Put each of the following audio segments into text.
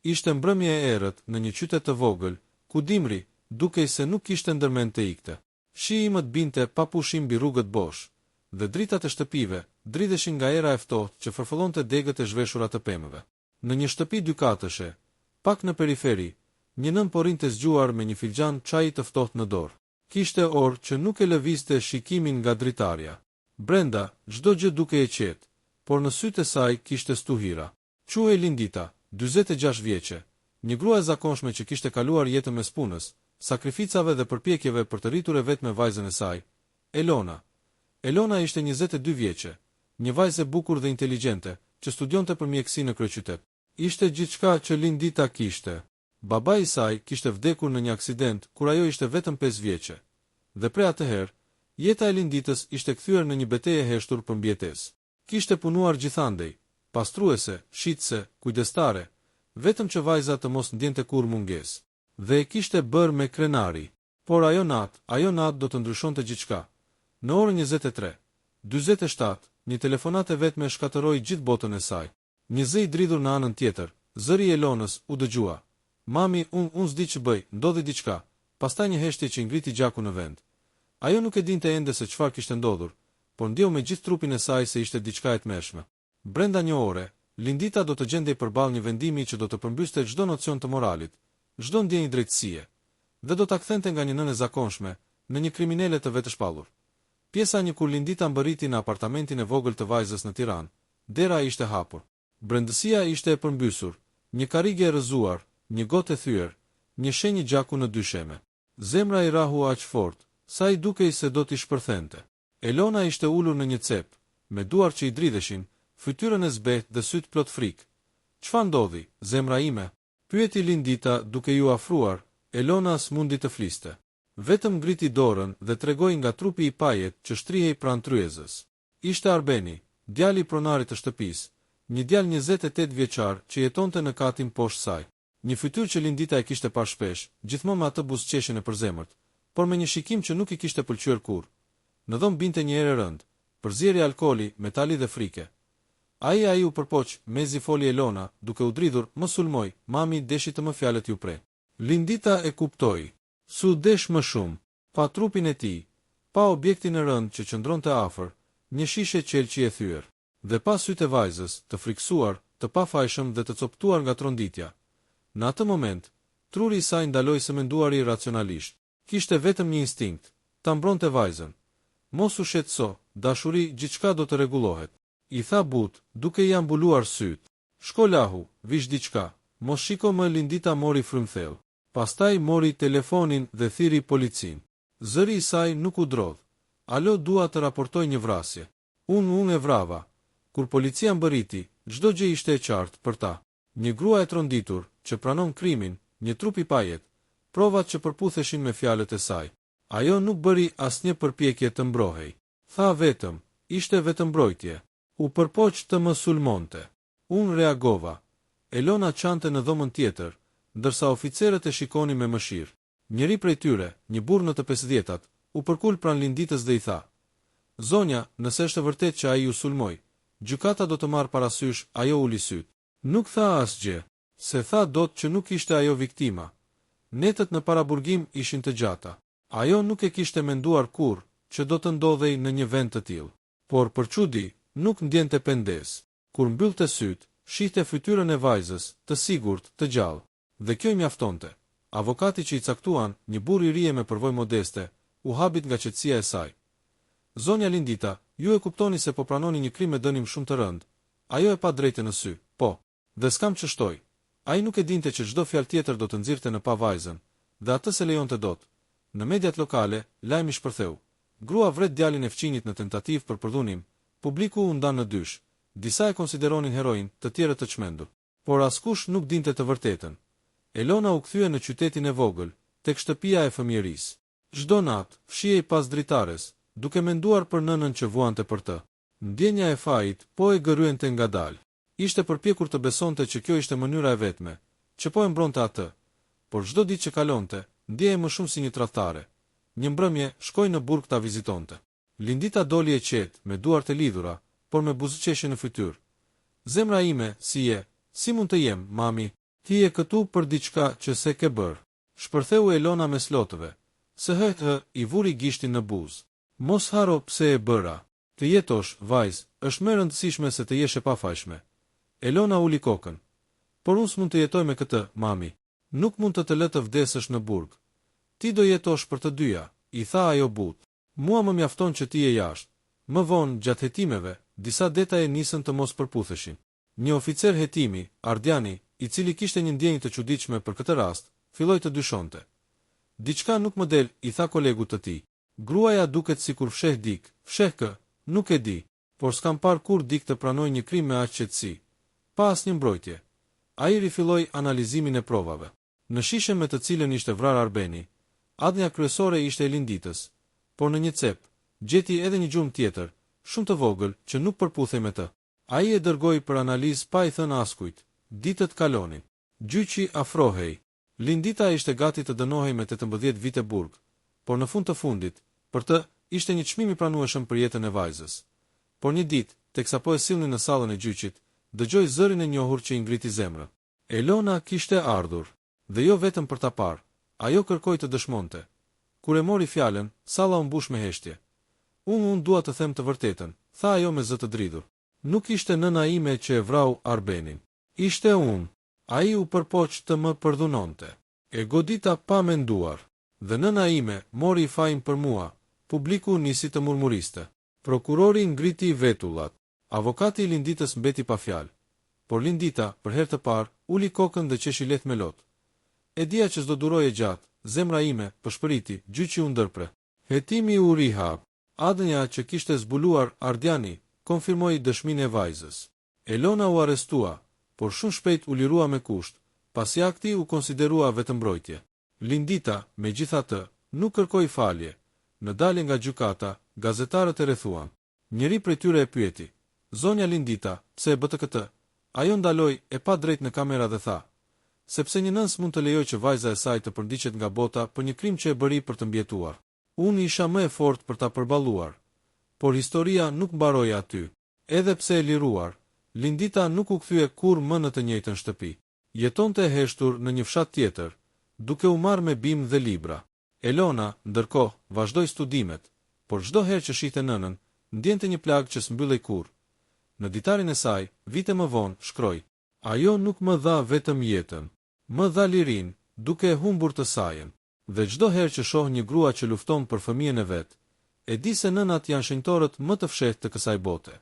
Ishte mbrëmje e errët në një qytet të vogël, ku dimri, dukej se nuk kishte ndërmend të ikte. Shi i më të binte pa pushim mbi rrugët bosh, dhe dritat e shtëpive dridheshin nga era e ftohtë që fërfëllonte degët e zhveshura të pemëve. Në një shtëpi dykatëshe, pak në periferi, një nën po rinte zgjuar me një filxhan çaji të ftohtë në dorë. Kishte orë që nuk e lëvizte shikimin nga dritarja. Brenda, çdo gjë duke e qetë, por në sytë e saj kishte stuhira. Quhej Lindita, 46 vjeçe, një grua e zakonshme që kishte kaluar jetën mes punës, sakrificave dhe përpjekjeve për të rritur e vetme vajzën e saj, Elona. Elona ishte 22 vjeçe, një vajzë e bukur dhe inteligjente, që studionte për mjeksi në kryeqytet. Ishte gjithçka që Lindita kishte. Babai i saj kishte vdekur në një aksident kur ajo ishte vetëm 5 vjeçe. Dhe prej atëherë, jeta e Linditës ishte kthyer në një betejë heshtur për mbijetesë. Kishte punuar gjithandej, pastruese, shitse, kujdestare, vetëm që vajza të mos ndjente kur mungesë. Dhe e kishte bërë me krenari. Por ajo natë do të ndryshonte gjithçka. Në orën 23:47, një telefonat e vetme shkatërroi gjithë botën e saj. Një zë i dridhur në anën tjetër, zëri i Elonës u dëgjua. Mami, unë s'di që bëj, ndodhi diçka. Pastaj një heshtje që ngriti gjakun në vend. Ajo nuk e dinte ende se çfarë kishte ndodhur, por ndjeu me gjithë trupin e saj se ishte diçka e tmerrshme. Brenda një ore, Lindita do të gjendej përballë një vendimi që do të përmbyste çdo nocion të moralit, çdo ndjenjë drejtësie, dhe do ta kthente nga një nënë e zakonshme në një kriminale të vetëshpallur. Pjesa një kur Lindita mbërriti në apartamentin e vogël të vajzës në Tiranë, dera ishte hapur. Brendësia ishte e përmbysur, një karrige e rrëzuar, një gotë e thyer, një shenjë gjaku në dy sheme. Zemra i rahu aq fort, sa i dukej se do t'i shpërthente. Elona ishte ulur në një cep, me duar që i dridheshin, fytyrën e zbehtë dhe syt plot frikë. Çfarë ndodhi, zemra ime? Pyeti Lindita duke ju afruar. Elona s'mundi të fliste. Vetëm ngriti dorën dhe tregoi nga trupi i pajet që shtrihej pranë tryezës. Ishte Arbeni, djali i pronarit të shtëpisë, një djalë 28 vjeçar që jetonte në katin poshtë saj. Një fytyrë që Lindita e kishte parë shpesh, gjithmonë me atë buzëqeshjen e përzemërt, por me një shikim që nuk i kishte pëlqyer kurrë. Në dhomë binte një erë rënd, përzierje alkooli, metali dhe frike. Ai u përpoq, mezi foli Elona, duke u dridhur, më sulmoj, mami deshi të më fjalët ju pre. Lindita e kuptoi. Su desh më shumë, pa trupin e tij, pa objektin e rënd që qëndronte afër, një shishe qelçi e thyer, dhe pa sytë e vajzës, të friksuar, të pafajshëm dhe të coptuar nga tronditja. Në atë moment, truri i saj ndaloi së menduari racionalisht. Kishte vetëm një instinkt, ta mbronte vajzën. Mos u shqetëso, dashuri, gjithçka do të rregullohet. I tha but, duke i ambuluar syt. Shko lahu, vish diçka. Mos shiko më. Lindita mori frymthell. Pastaj mori telefonin dhe thiri policin. Zëri i saj nuk u drodh. Alo, dua të raportoj një vrasje. Unë e vrava. Kur policia mbërriti, çdo gjë ishte e qartë për ta. Një grua e tronditur, që pranon krimin, një trup i pajet, provat që përputheshin me fjalët e saj. Ajo nuk bëri asnjë përpjekje të mbrohej. Tha vetëm, ishte vetëm mbrojtje. U përpoq të më sulmonte. Unë reagova. Elona qante në dhomën tjetër, ndërsa oficerët e shikonin me mëshirë. Njëri prej tyre, një burr në të 50-tat, u përkul pranë Linditës dhe i tha: Zonja, nëse është vërtet që ai ju sulmoi, gjykata do të marrë parasysh. Ajo uli syt. Nuk tha asgjë, se tha dot që nuk ishte ajo viktima. Netët në paraburgim ishin të gjata. Ajo nuk e kishte menduar kurrë që do të ndodhej në një vend të tillë. Por për çudi, nuk ndjente pendes. Kur mbyllte syt, shihte fytyrën e vajzës, të sigurt, të gjallë. Dhe kjo i mjaftonte. Avokati që i caktuan, një burr i ri me përvojë modeste, u habit nga qetësia e saj. Zonja Lindita, ju e kuptoni se po pranoni një krim me dënim shumë të rënd. Ajo e pa drejtë në sy. Po. Dhe s'kam që shtoj. Ai nuk e dinte që çdo fjalë tjetër do të nxirrte në pa vajzën, dhe atë se lejonte dot. Në mediat lokale, lajmi shpërtheu. Grua vret djalin e fqinjit në tentativë për përdhunim. Publiku u ndan në dysh. Disa e konsideronin heroin, të tjerët të çmendur. Por askush nuk dinte të vërtetën. Elona u kthye në qytetin e vogël, tek shtëpia e fëmijërisë. Çdo natë, fshihej pas dritares, duke menduar për nënën që vuante për të. Ndjenja e fajit po e gëryente ngadalë. Ishte përpjekur të besonte që kjo ishte mënyra e vetme, që po e mbronte atë. Por çdo ditë që kalonte, ndjehej më shumë si një tradhtare. Një mbrëmje shkoi në burg ta vizitonte. Lindita doli e qetë, me duart e lidhura, por me buzëqeshje në fytyrë. Zemra ime, si je? Si mund të jem, mami? Ti e këtu për diçka që se ke bërë. Shpërtheu Elona me slotëve. Se i vuri gishtin në buzë. Mos haro pse e bëra. Të jetosh, vajz, është më rëndësishme se të jesh e pafajshme. Elona uli kokën. Por unë s'mund të jetoj me këtë, mami. Nuk mund të lë të vdesësh në burg. Ti do jetosh për të dyja, i tha ajo butë. Mua më mjafton që ti je jashtë. Më vonë, gjatë hetimeve, disa detaje nisën të mos përputheshin. Një oficer hetimi, Ardiani, i cili kishte një ndjenjë të çuditshme për këtë rast, filloi të dyshonte. Diçka nuk më del, i tha kolegut të tij. Gruaja duket sikur fsheh dik, fsheh kë, nuk e di, por s'kam parë kur dik të pranoj një krim me aq qetësi. Pa asnjë mbrojtje. Ai rifilloi analizimin e provave. Në shishen me të cilën ishte vrarë Arbeni, ardhmja kryesore ishte e Linditës, por në një cep gjeti edhe një gjumë tjetër, shumë të vogël, që nuk përputhej me të. Ai e dërgoi për analizë pa i thënë askujt. Ditët kalonin. Gjyqi afrohej. Lindita ishte gati të dënohej me 18 vite burg, por në fund të fundit, për të, ishte një çmim i pranueshëm për jetën e vajzës. Por një ditë, teksa po e sillnin në sallën e gjyqit, dëgjoi zërin e njohur që i ngriti zemrën. Elona kishte ardhur, dhe jo vetëm për ta parë, ajo kërkoi të dëshmonte. Kur e mori fjalën, salla u mbush me heshtje. Unë dua të them të vërtetën, tha ajo me zë të dridhur. Nuk ishte nëna ime që e vrau Arbenin. Ishte unë. Ai u përpoq të më përdhunonte. E godita pa menduar. Dhe nëna ime mori fajin për mua. Publiku nisi të murmuriste. Prokurori ngriti vetullat. Avokati i Linditës mbeti pa fjalë. Por Lindita, për herë të parë, uli kokën dhe qeshi lehtë me lot. E dia që s'do duroje gjatë, zemra ime përshpëriti, gjyqi u ndërpre. Hetimi u riha. Ardhënja që kishte zbuluar Ardiani konfirmoi dëshminë e vajzës. Elona u arrestua, por shumë shpejt u lirua me kusht, pasi akti u konsiderua vetëm mbrojtje. Lindita, megjithatë, nuk kërkoi falje. Në dalje nga gjykata, gazetarët e rrethuan. Njëri prej tyre e pyeti: "Zonja Lindita, pse e bëte këtë?" Ajo ndaloi e pa drejt në kamera dhe tha: "Sepse një nëns mund të lejoj që vajza e saj të përndiqet nga bota për një krim që e bëri për të mbjetuar. Unë isha më e fortë për ta përballuar." Por historia nuk mbaroi aty. Edhe pse e liruar, Lindita nuk u kthye kurrë më në të njëjtën shtëpi. Jetonte e heshtur në një fshat tjetër, duke u marrë me bimë dhe libra. Elona, ndërkohë, vazhdoi studimet, por çdo herë që shihte nënën, ndjente një plagë që s'mbyllej kurrë. Në ditarin e saj, vite më vonë, shkroi: "Ajo nuk më dha vetëm jetën, më dha lirin, duke e humbur të sajën. Dhe çdo herë që shoh një grua që lufton për fëmijën e vet, e di se nënat janë shenjtorët më të fshehtë të kësaj bote."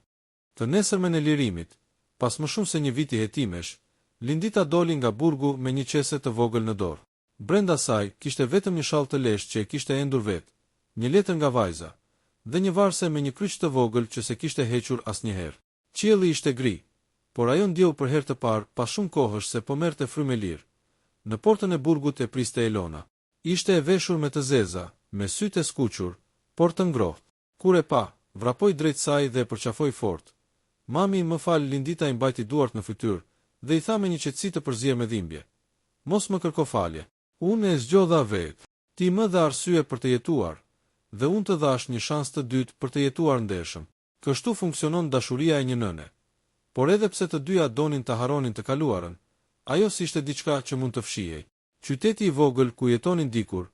Të nesërmen e lirimit, pas më shumë se një viti hetimesh, Lindita doli nga burgu me një qese të vogël në dorë. Brenda saj kishte vetëm një shall të leshtë që e kishte endur vetë, një letër nga vajza, dhe një varse me një kryq të vogël që se kishte hequr asnjëherë. Qielli ishte gri, por ajo ndjeu për herë të parë pas shumë kohësh se po merrte frymë lirë. Në portën e burgut e priste Elona. Ishte e veshur me të zeza, me sytë e skuqur, por të ngrohtë. Kur e pa, vrapoi drejt saj dhe e përqafoi fort. "Mami, më fal." Lindita i mbajti duart në fytyrë dhe i tha me një qetësi të përzier me dhimbje: "Mos më kërko falje. Unë e zgjodha vetë. Ti më dha arsye për të jetuar, dhe unë të dhash një shans të dytë për të jetuar ndershëm. Kështu funksionon dashuria e një nëne." Por edhe pse të dyja donin të haronin të kaluarën, ajo s'ishte diçka që mund të fshihej. Qyteti i vogël ku jetonin dikur,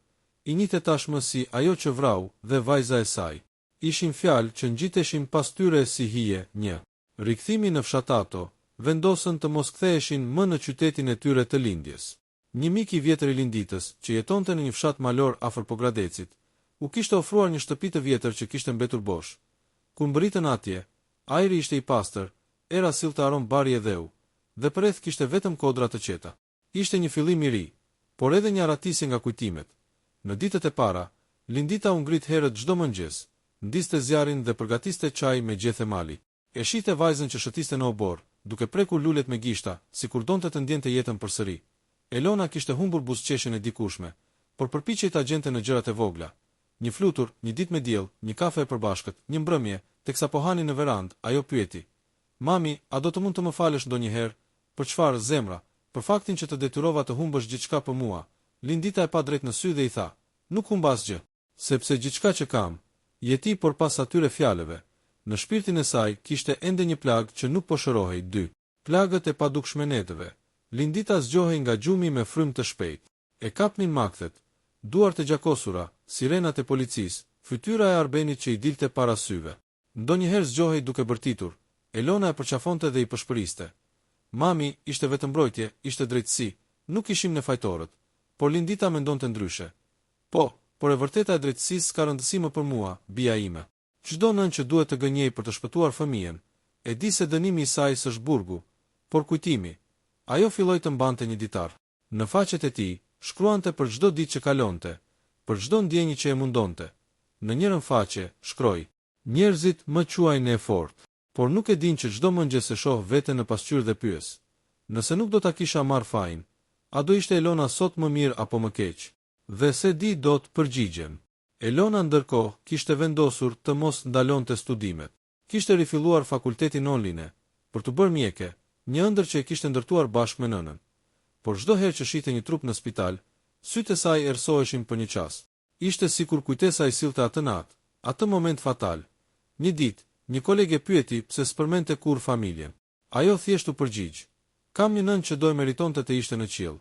i njihte tashmë si ajo që vrau dhe vajza e saj. Ishin fjalë që ngjiteshin pas tyre si hije. Një rikthimi në fshatato, vendosën të mos ktheheshin më në qytetin e tyre të lindjes. Një mik i vjetër i Linditës, që jetonte në një fshat malor afër Pogradecit, u kishte ofruar një shtëpi të vjetër që kishte mbetur bosh. Kur mbërritën atje, ajri ishte i pastër, era sillte aromë bari e dheu, dhe përreth kishte vetëm kodra të qeta. Ishte një fillim i ri, por edhe një aratisje nga kujtimet. Në ditët e para, Lindita u ngrit herët çdo mëngjes, ndiste zjarrin dhe përgatiste çaj me gjethe mali. E shihte vajzën që shëtiste në obor, duke prekur lulet me gishta, sikur donte të ndjente jetën përsëri. Elona kishte humbur buzëqeshjen e dikushme, por përpiqej ta gjente në gjërat e vogla. Një flutur, një ditë me diell, një kafe e përbashkët, një mbrëmje, teksa po hanin në verandë, ajo pyeti: "Mami, a do të mund të më falësh ndonjëherë?" "Për çfarë, zemra?" "Për faktin që të detyrova të humbësh gjithçka për mua." Lindita e pa drejt në sy dhe i tha: "Nuk humb asgjë, sepse gjithçka që kam, je ti." Por pas atyre fjalëve, në shpirtin e saj kishte ende një plagë që nuk po shërohej. 2. Plagët e padukshme netëve. Lindita zgjohej nga gjumi me frymë të shpejt. E kapnin makthet, duart e gjakosura, sirenat e policisë, fytyra e Arbenit që i dilte para syve. Ndonjëherë zgjohej duke bërtitur. Elona e përqafonte dhe i pëshpëriste. Mami, ishte vetëm mbrojtje, ishte drejtësi, nuk ishim në fajtorët, por Lindita mendonte ndryshe. Po, por e vërteta e drejtësisë s'ka rëndësi më për mua, bija ime. Çdo nën që duhet të gënjej për të shpëtuar fëmijën, e di se dënimi i saj s'është burgu, por kujtimi. Ajo filloi të mbante një ditar. Në faqet e tij, shkruante për çdo ditë që kalonte, për çdo ndjenjë që e mundonte. Në njërën faqe, shkroi: Njerëzit më quajnë e fortë, por nuk e din që çdo mëngjes e shoh veten në pasqyrë dhe pyes: nëse nuk do ta kisha marr fajin, a do ishte Elona sot më mirë apo më keq? Dhe se di do të përgjigjem. Elona ndërkohë kishte vendosur të mos ndalonte studimet. Kishte rifilluar fakultetin online për të bërë mjeke, një ëndër që e kishte ndërtuar bashkë me nënën. Por çdo herë që shihte një trup në spital, sytë e saj errësoheshin për një çast. Ishte sikur kujtesa i sillte atë natë, atë moment fatal. Një ditë, një kolege pyeti pse s'përmendte kurrë familjen. Ajo thjesht u përgjigj: Kam një nënë që do e meritonte të ishte në qiell,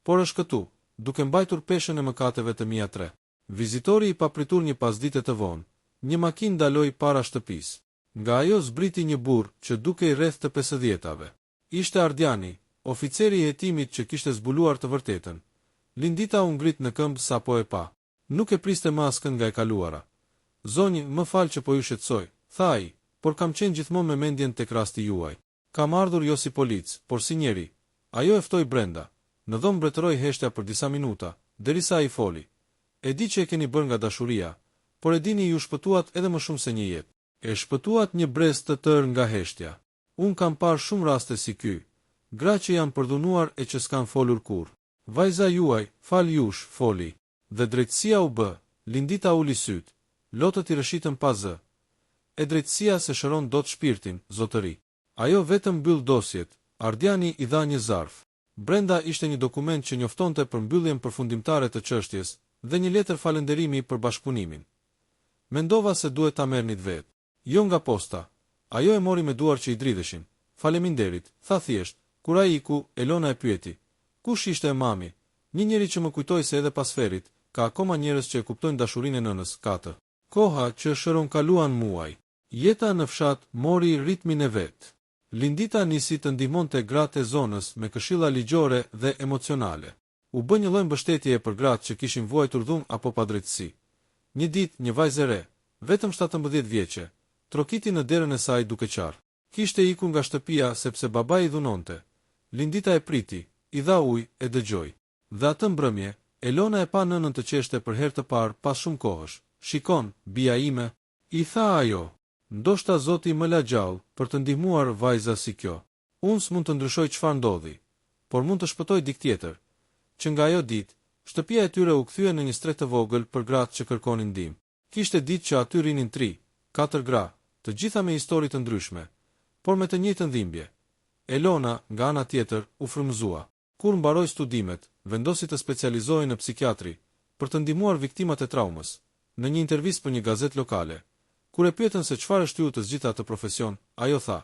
por është këtu, duke mbajtur peshën e mëkateve të mia 3. Vizitori i papritur një pasdite të vonë, një makinë ndaloi para shtëpisë. Nga ajo zbriti një burr që dukej rreth të 50-ave. Ishte Ardiani, oficeri i hetimit që kishte zbuluar të vërtetën. Lindita u ngrit në këmbë sapo e pa. Nuk e priste më askën nga e kaluara. Zonjë, më fal që po ju shqetësoj, tha ai, por kam qenë gjithmonë me mendjen tek rasti juaj. Kam ardhur jo si polic, por si njeri. Ajo e ftoi brenda. Në dhomë mbretëroi heshtja për disa minuta, derisa ai foli. E di që e keni bërë nga dashuria, por e dini ju shpëtuat edhe më shumë se një jetë. E shpëtuat një brez të tërë nga heshtja. Unë kam parë shumë raste si ky, gra që janë përdhunuar e që s'kan folur kur. Vajza juaj, fal jush, foli. Dhe drejtësia u bë, Lindita uli syt, lotët i rëshitën pa zë. E drejtësia se shëron dot shpirtin, zotëri. Ajo vetëm mbyll dosjet, Ardiani i dha një zarf. Brenda ishte një dokument që njoftonte për mbylljen përfundimtare të çështjes dhe një letër falënderimi për bashkëpunimin. Mendova se duhet ta merrnit vetë. Jo nga posta. Ajo e mori me duar që i dridheshin. Faleminderit, tha thjesht. Kur ai iku, Elona e pyeti: Kush ishte mami? Një njeri që më kujtoi se edhe pas ferit, ka akoma njerëz që e kuptojnë dashurinë e nënës. 4. Koha që shëronkaluan muaj. Jeta në fshat mori ritmin e vet. Lindita nisi të ndihmonte gratë e zonës me këshilla ligjore dhe emocionale. U bë një lloj mbështetjeje për gratë që kishin vuajtur dhunë apo padrejtësi. Një ditë, një vajzë e re, vetëm 17 vjeçe, trokiti në derën e saj duke qarë. Kishte ikur nga shtëpia sepse babai i dhunonte. Lindita e priti, i dha ujë e dëgjoi. Dhe atë mbrëmje, Elona e pa nënën të qeshte për herë të parë pas shumë kohësh. Shikon, bija ime, i tha ajo. Ndoshta Zoti më la gjallë për të ndihmuar vajza si kjo. Unë s'mund të ndryshoj çfarë ndodhi, por mund të shpëtoj dikë tjetër. Që nga ajo ditë, shtëpia e tyre u kthye në një stret të vogël për gratë që kërkonin ndihmë. Kishte ditë që aty rinin 3-4 gra, të gjitha me histori të ndryshme, por me të njëjtën dhimbje. Elona, nga ana tjetër, u frymëzua. Kur mbaroi studimet, vendosi të specializohej në psikiatri për të ndihmuar viktimat e traumës. Në një intervistë për një gazetë lokale, kur e pyetën se çfarë është ju të zgjidhta atë profesion, ajo tha: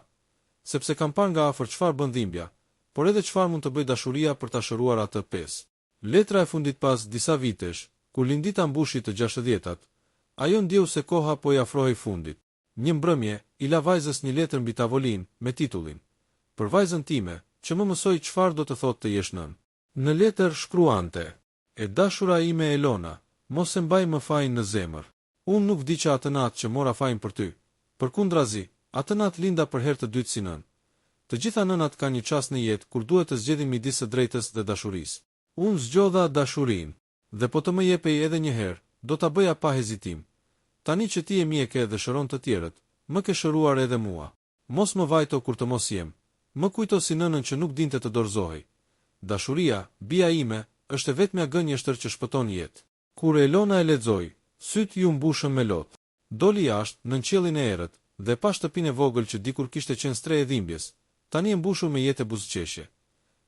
sepse kam parë nga afër çfarë bën dhimbja, por edhe çfarë mund të bëj dashuria për ta shëruar atë 5. Letra e fundit pas disa vitesh, kur Lindita mbushi të 60-tat, ajo ndjeu se koha po i afrohej fundit. Një mbrëmje, i la vajzës një letër mbi tavolinë me titullin: Për vajzën time, që më mësoi çfarë do të thotë të jesh nën. Në letër shkruante: E dashura ime Elona, mos e mbaj më fajin në zemër. Unë nuk vdiqa atë natë që mora fajin për ty. Përkundrazi, atë natë linda për herë të dytë si nën. Të gjitha nënat kanë një çast në jetë kur duhet të zgjedhin midis së drejtës dhe dashurisë. Unë zgjodha dashurinë, dhe po të më jepej edhe një herë, do ta bëja pa hezitim. Tani që ti je mjeke dhe shëron të tjerët, më ke shëruar edhe mua. Mos më vajto kur të mos jem. Më kujto si nënën që nuk dinte të dorëzohej. Dashuria, bija ime, është e vetmja gënjeshtër që shpëton jetë. Kur Elona e lexoi, syt ju mbushën me lot. Doli jashtë në qiellin e errët dhe pa shtëpinë e vogël që dikur kishte qenë stre e dhimbjes, tani e mbushur me jetë buzëqeshje.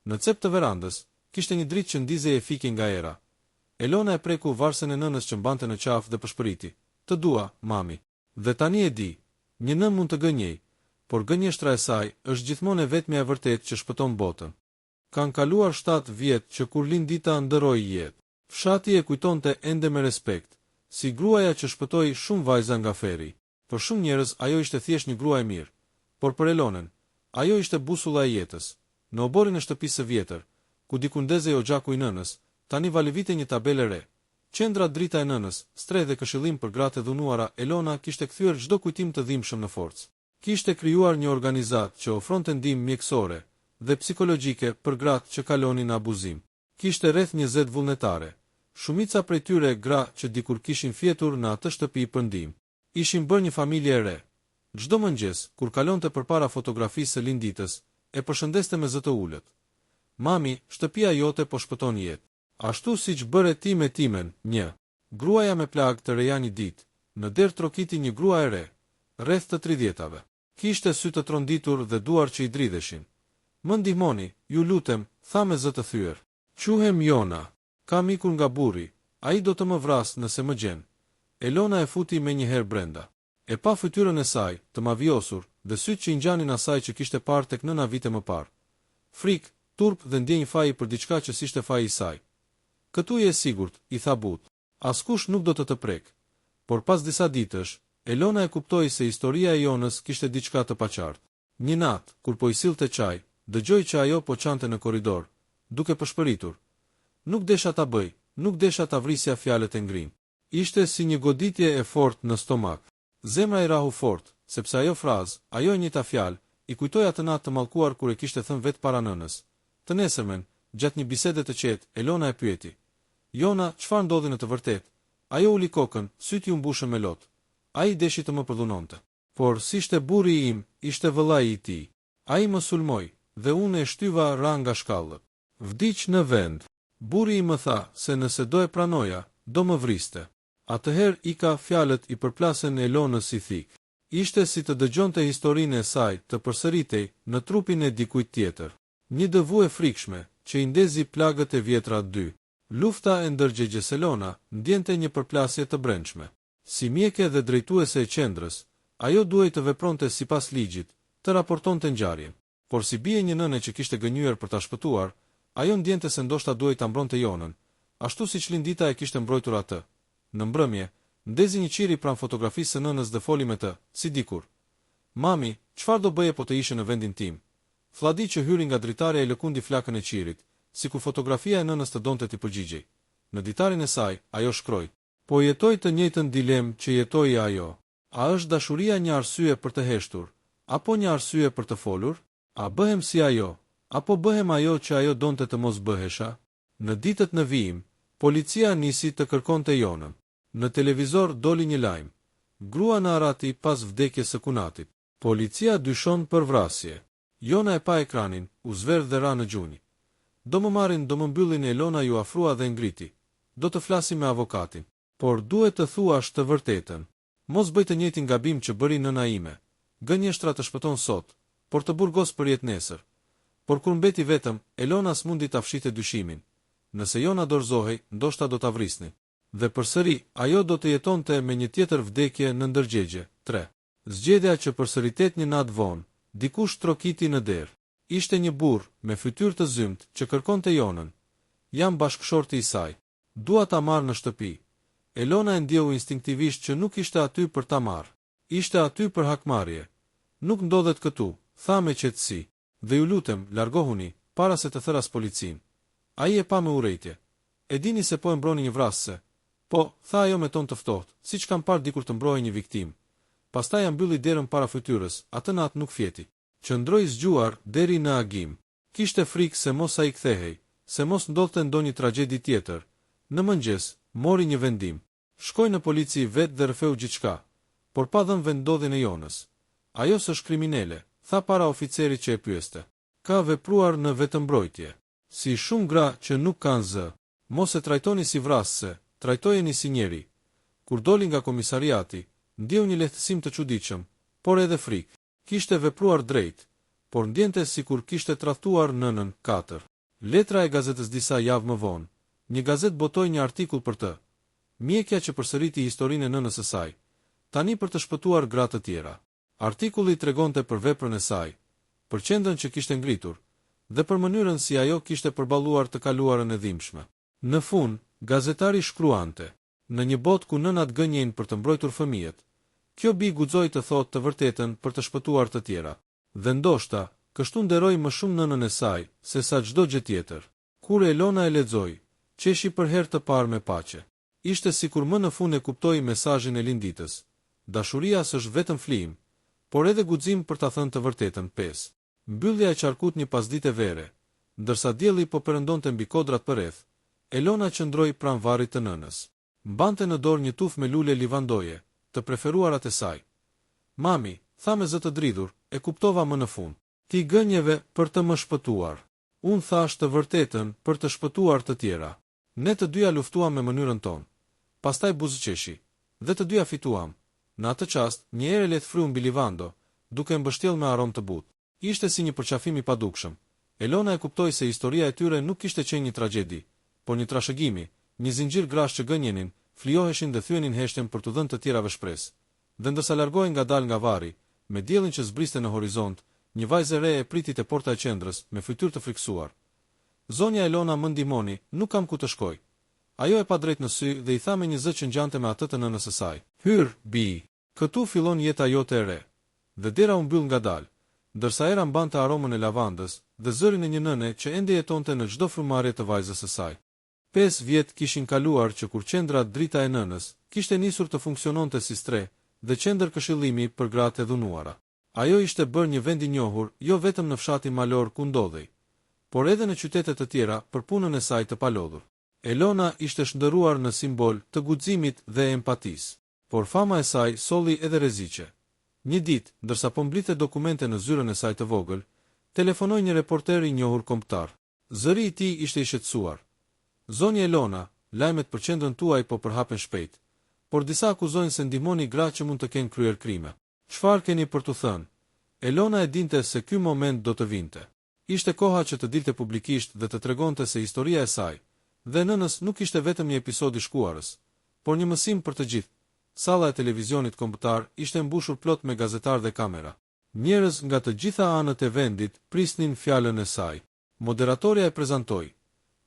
Në cep të verandës kishte një dritë që ndizej e fiki nga era. Elona e preku varsën e nënës që mbante në qafë dhe përshpëriti: Të dua, mami. Dhe tani e di, një nën mund të gënjej, por gënjeshtra e saj është gjithmonë e vetmja e vërtetë që shpëton botën. Kanë kaluar 7 vjet që kur Lindita ndëroi jetë. Fshati e kujtonte ende me respekt, si gruaja që shpëtoi shumë vajza nga feri. Për shumë njerëz ajo ishte thjesht një grua e mirë, por për Elonën, ajo ishte busulla e jetës. Në oborin e shtëpisë së vjetër, ku diku ndezej oxhaku i nënës, tani valevite një tabelë re. Qendra drita e nënës, streh dhe këshillim për gratë e dhunuara, Elona kishte kthyer çdo kujtim të dhimbshëm në forcë. Kishte krijuar një organizat që ofronte ndihmë mjekësore dhe psikologjike për gratë që kalonin në abuzim. Kishte rreth 20 vullnetare. Shumica prej tyre gra që dikur kishin fjetur në atë shtëpi për ndihmë. Ishin bërë një familje e re. Çdo mëngjes, kur kalonte përpara fotografisë së Linditës, e përshëndeste me zë të ulët. Mami, shtëpia jote po shpëton jetë. Ashtu siç bëre ti me timen, një. Gruaja me plagë të reja një ditë, në derë trokiti një grua e re, rreth të 30-tave. Kishte sy të tronditur dhe duar që i dridheshin. Më ndihmoni, ju lutem, tha me zë të thyer. Quhem Jona. Kam ikur nga burri, ai do të më vras nëse më gjen. Elona e futi me një herë brenda. E pa fytyrën e saj, të mavjosur, dhe sytë që i ngjanin asaj që kishte parë tek nëna vite më parë. Frik, turp dhe ndjenjë faji për diçka që s'ishte faji i saj. Këtu je sigurt, i tha but. Askush nuk do të prek. Por pas disa ditësh, Elona e kuptoi se historia e Jonës kishte diçka të paqartë. Një natë, kur po i sillte çaj, dëgjoi që ajo po çante në korridor, duke përshpëritur. Nuk desha ta bëj, nuk desha ta vrisja fjalët e ngrim. Ishte si një goditje e fortë në stomak. Zemra i rahu fort, sepse ajo frazë, ajo e njëjta fjalë, i kujtoi atë natë të mallkuar kur e kishte thënë vetë para nënës. Të nesërmen, gjatë një bisede të qetë, Elona e pyeti. Jona, çfarë ndodhi në të vërtetë? Ajo uli kokën, syti u mbushën me lot. Ai deshi të më përdhunonte. Por si ishte burri im, ishte vëllai i tij. Ai më sulmoi dhe unë e shtyva ra nga shkallët. Vdiq në vend. Burri i më tha se nëse do e pranoja, do më vriste. Atëherë i ka fjalët i përplasën e Elonës si thik. Ishte si të dëgjonte historinë e saj të përsëritej në trupin e dikujt tjetër. Një dëvu e frikshme, që i ndezi plagët e vjetra 2. Lufta e ndërgjegjes Elona ndjente një përplasje të brendshme. Si mjeke dhe drejtuese e qendrës, ajo duhej të vepronte sipas ligjit, të raportonte ngjarjen. Por si bie një nënë që kishte gënjur për ta shpëtuar, ajo ndjente se ndoshta duhej ta mbronte Jonën, ashtu siç Lindita e kishte mbrojtur atë. Në mbrëmje, ndezi një qiri pranë fotografisë së nënës dhe foli me të, si dikur. Mami, çfarë do bëje po të ishe në vendin tim? Fladi që hyri nga dritarja i lëkundi flakën e qirit, sikur fotografia e nënës të donte t'i përgjigjej. Në ditarin e saj, ajo shkroi. Po jetoj të njëjtën dilemë që jetoi ajo. A është dashuria një arsye për të heshtur, apo një arsye për të folur? A bëhem si ajo, apo bëhem ajo që ajo donte të mos bëhesha? Në ditët në vijim, policia nisi të kërkonte Jonën. Në televizor doli një lajm. Grua në arati pas vdekjes së kunatit. Policia dyshon për vrasje. Jona e pa ekranin, u zverdh dhe ra në gjunjë. Do më marrin, do më mbyllin, Elona ju afrua dhe ngriti. Do të flasim me avokatin. Por duhet të thuash të vërtetën. Mos bëj të njëjtin gabim që bëri nëna ime. Gënjeshtra të shpëton sot, por të burgos për jetë nesër. Por kur mbeti vetëm, Elona s'mundi ta fshite dyshimin. Nëse Jona dorëzohej, ndoshta do ta vrisnin. Dhe përsëri, ajo do të jetonte me një tjetër vdekje në ndërgjegje. 3. Zgjedhja që përsëritet një natë vonë, dikush trokiti në derë. Ishte një burr me fytyrë të zymt që kërkonte Jonën. Jam bashkëshorti i saj. Dua ta marr në shtëpi. Elona e ndjeu instinktivisht që nuk ishte aty për ta marrë. Ishte aty për hakmarrje. Nuk ndodhet këtu, tha me qetësi. Dhe ju lutem, largohuni, para se të thëras policin. Ai e pa me urrejtje. E dini se po e mbroni një vrasëse. Po, tha ajo me ton të ftohtë, siç kam parë dikur të mbrojë një viktim. Pastaj ja mbylli derën para fytyrës, atë natë nuk fjeti. Qëndroi zgjuar deri në agim. Kishte frikë se mos ai kthehej, se mos ndodhte ndonjë tragjedi tjetër. Në mëngjes, mori një vendim. Shkoi në polici vetë dhe rrëfeu gjithçka, por pa dhënë vendodhjen e Jonës. Ajo s'është kriminale, tha para oficerit që e pyeste. Ka vepruar në vetëmbrojtje. Si shumë gra që nuk kanë zë. Mos e trajtoni si vrasëse, trajtojeni si njeri. Kur doli nga komisariati, ndjeu një lehtësim të çuditshëm, por edhe frikë. Kishte vepruar drejt, por ndjente sikur kishte tradhtuar nënën. 4. Letra e gazetës disa javë më vonë. Një gazet botoi një artikull për të. Mjekja që përsëriti historinë e nënës së saj, tani për të shpëtuar gra të tjera. Artikulli tregonte për veprën e saj, për qendrën që kishte ngritur, dhe për mënyrën si ajo kishte përballuar të kaluarën e dhimbshme. Në fund, gazetari shkruante: "Në një botë ku nënat gënjejnë për të mbrojtur fëmijët, kjo bi guxoi të thotë të vërtetën për të shpëtuar të tjera. Dhe ndoshta, kështu nderoi më shumë nënën e saj se sa çdo gjë tjetër." Kur Elona e lexoi, qeshi për herë të parë me paqe. Ishte sikur më në fund e kuptoi mesazhin e linditës. Dashuria s'është vetëm flijim, por edhe guxim për ta thënë të vërtetën. 5. Mbyllja e qarkut një pasdite vere, ndërsa dielli po perëndonte mbi kodrat përreth, Elona qëndroi pranë varrit të nënës. Mbante në dorë një tufë me lule livandoje, të preferuarat e saj. "Mami," tha me zë të dridhur, "e kuptova më në fund. Ti gënjeve për të më shpëtuar. Unë thash të vërtetën për të shpëtuar të tjera. Ne të dyja luftuam me mënyrën tonë. Pastaj buzëqeshi, dhe të dyja fituam. Në atë çast, një erë let fryu mbi livando, duke mbështjell me aromë të butë. Ishte si një përqafim i padukshëm. Elona e kuptoi se historia e tyre nuk kishte qenë një tragjedi, por një trashëgimi, një zinxhir grash që gënjenin, flijoheshin dhe thyenin heshtjen për të dhënë të tjerave shpresë. Dhe ndërsa largohen ngadalë nga varri, me diellin që zbriste në horizont, një vajzë e re e priti te porta e qendrës me fytyrë të friksuar. "Zonja Elona, më ndihmoni, nuk kam ku të shkoj." Ajo e pa drejt në sy dhe i tha me një zë që ngjante me atë të nënës së saj: "Hyr, bi. Këtu fillon jeta jote e re." Dhe dera u mbyll ngadalë, ndërsa era mbante aromën e lavandës dhe zërin e një nëne që ende jetonte në çdo frymarrje të vajzës së saj. 5 vjet kishin kaluar që kur qendra drita e nënës kishte nisur të funksiononte si stre dhe qendër këshillimi për gratë e dhunuara. Ajo ishte bërë një vend i njohur jo vetëm në fshatin malor ku ndodhej, por edhe në qytete të tjera për punën e saj të palodhur. Elona ishte shndërruar në simbol të guximit dhe empatisë, por fama e saj solli edhe rreziqe. Një ditë, ndërsa po mblidhte dokumente në zyrën e saj të vogël, telefonoi një reporter i njohur kombëtar. Zëri i tij ishte i shqetësuar. "Zonja Elona, lajmet për qendrën tuaj po përhapen shpejt, por disa akuzojnë se ndihmoni gra që mund të kenë kryer krime. Çfarë keni për t'u thënë?" Elona e dinte se ky moment do të vinte. Ishte koha që të dilte publikisht dhe të tregonte se historia e saj dhe nënës nuk ishte vetëm një episod i shkuarës, por një mësim për të gjithë. Salla e televizionit kombëtar ishte mbushur plot me gazetarë dhe kamera. Njerëz nga të gjitha anët e vendit prisnin fjalën e saj. Moderatorja e prezantoi: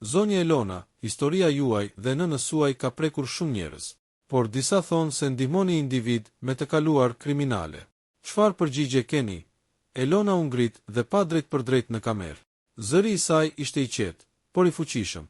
"Zonja Elona, historia juaj dhe nënës suaj ka prekur shumë njerëz, por disa thonë se ndihmoni individ me të kaluar kriminale. Çfarë përgjigje keni?" Elona u ngrit dhe pa drejt për drejt në kamerë. Zëri i saj ishte i qetë, por i fuqishëm.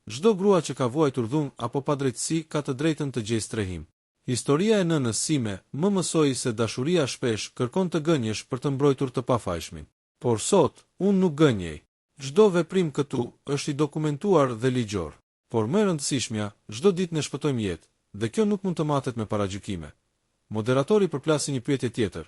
Çdo grua që ka vuajtur dhunë apo padrejtësi ka të drejtën të gjejë strehim. Historia e nënës sime më mësoi se dashuria shpesh kërkon të gënjesh për të mbrojtur të pafajshmin. Por sot, unë nuk gënjej. Çdo veprim këtu është i dokumentuar dhe ligjor. Por më e rëndësishmja, çdo ditë ne shpëtojmë jetë, dhe kjo nuk mund të matet me paragjykime. Moderatori përplasi një pyetje tjetër.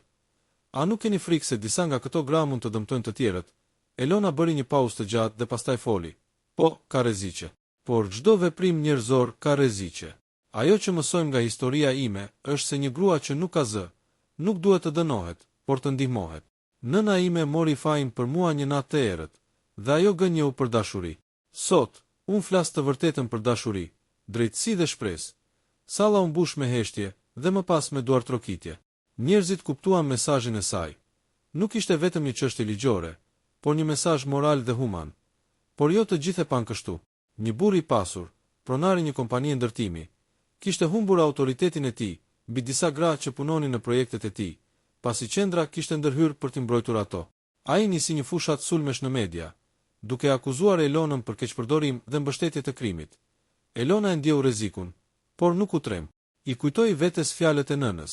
"A nuk keni frikë se disa nga këto gra mund të dëmtojnë të tjerët?" Elona bëri një pauzë të gjatë dhe pastaj foli: "Po, ka rreziqe. Por çdo veprim njerëzor ka rreziqe. Ajo që mësojmë nga historia ime është se një grua që nuk ka zë, nuk duhet të dënohet, por të ndihmohet. Nëna ime mori fajin për mua një natë të errët, dhe ajo gënjeu për dashuri. Sot, unë flas të vërtetën për dashuri, drejtësi dhe shpresë." Salla u mbush me heshtje dhe më pas me duartrokitje. Njerëzit kuptuan mesazhin e saj. Nuk ishte vetëm një çështje ligjore, por një mesazh moral dhe human. Por jo të gjithë e pan kështu. Një burr i pasur, pronari një kompanie ndërtimi, kishte humbur autoritetin e tij mbi disa gra që punonin në projektet e tij, pasi qendra kishte ndërhyrë për t'i mbrojtur ato. Ai nisi një fushat sulmesh në media, duke akuzuar Elonën për keqpërdorim dhe mbështetje të krimit. Elona e ndjeu rrezikun, por nuk u trem. I kujtoi vetes fjalët e nënës: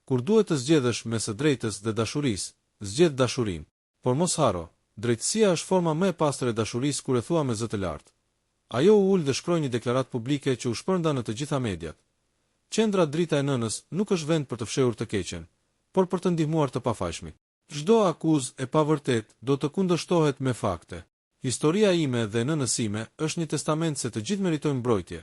"Kur duhet të zgjedhësh mes së drejtës dhe dashurisë, zgjedh dashurinë. Por mos haro, drejtësia është forma më e pastër e dashurisë kur e thua me zë të lartë." Ajo u ul dhe shkroi një deklaratë publike që u shpërnda në të gjitha mediat. Qendra drita e nënës nuk është vend për të fshehur të keqen, por për të ndihmuar të pafajshmit. Çdo akuzë e pavërtet do të kundërshtohet me fakte. Historia ime dhe nënës sime është një testament se të gjithë meritojnë mbrojtje.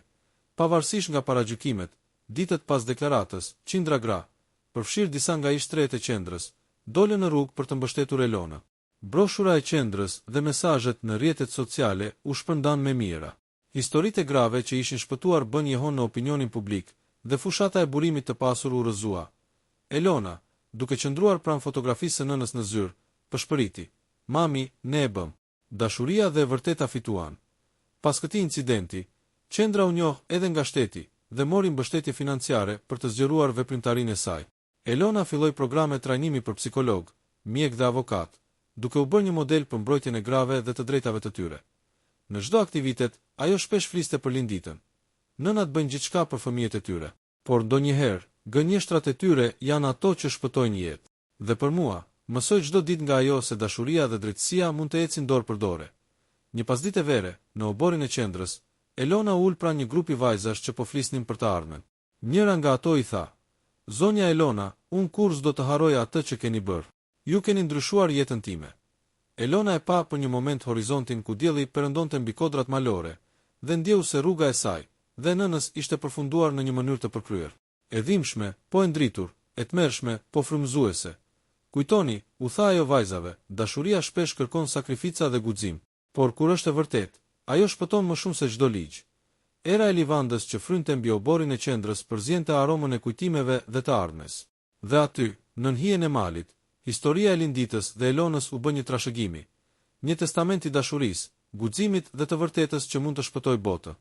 Pavarësisht nga paragjykimet, ditët pas deklaratës, qindra gra, përfshirë disa nga ishtret e qendrës, dolën në rrugë për të mbështetur Elona. Broshura e qendrës dhe mesazhet në rrjetet sociale u shpërndan me mira. Historitë e grave që ishin shpëtuar bën jehon në opinionin publik dhe fushata e burimit të pasur u rrëzua. Elona, duke qëndruar pranë fotografisë së nënës në zyrë, pëshpëriti: "Mami, ne e bëm." dashuria dhe e vërteta fituan. Pas këtij incidenti, qendra u njoh edhe nga shteti dhe mori mbështetje financiare për të zgjeruar veprimtarinë e saj. Elona filloi programe trajnimi për psikolog, mjek dhe avokat, duke u bërë një model për mbrojtjen e grave dhe të drejtave të tyre. Në çdo aktivitet, ajo shpesh fliste për linditën. Nënat bëjnë gjithçka për fëmijët e tyre, por ndonjëherë, gënjeshtrat e tyre janë ato që shpëtojnë jetë. Dhe për mua, mësoj çdo ditë nga ajo se dashuria dhe drejtësia mund të ecin dorë për dorë. Një pasditë vere, në oborin e qendrës, Elona ul pranë një grupi vajzash që po flisnin për të ardhmen. Njëra nga ato i tha: "Zonja Elona, unë kur s'do të harroj atë që keni bërë. Ju keni ndryshuar jetën time." Elona e pa për një moment horizontin ku dielli perëndonte mbi kodrat malore, dhe ndjeu se rruga e saj dhe nënës ishte përfunduar në një mënyrë të përkryer. E dhimbshme, po e ndritur, e tmerrshme, po frymëzuese. "Kujtoni," u tha ajo vajzave, "dashuria shpesh kërkon sakrifica dhe guxim, por kur është e vërtetë, ajo shpëton më shumë se çdo ligj." Era e livandës që frynte mbi oborin e qendrës përziente aromën e kujtimeve dhe të ardhmes. Dhe aty, nën hijen e malit, historia e linditës dhe Elonës u bë një trashëgimi, një testament i dashurisë, guximit dhe të vërtetës që mund të shpëtojë botën.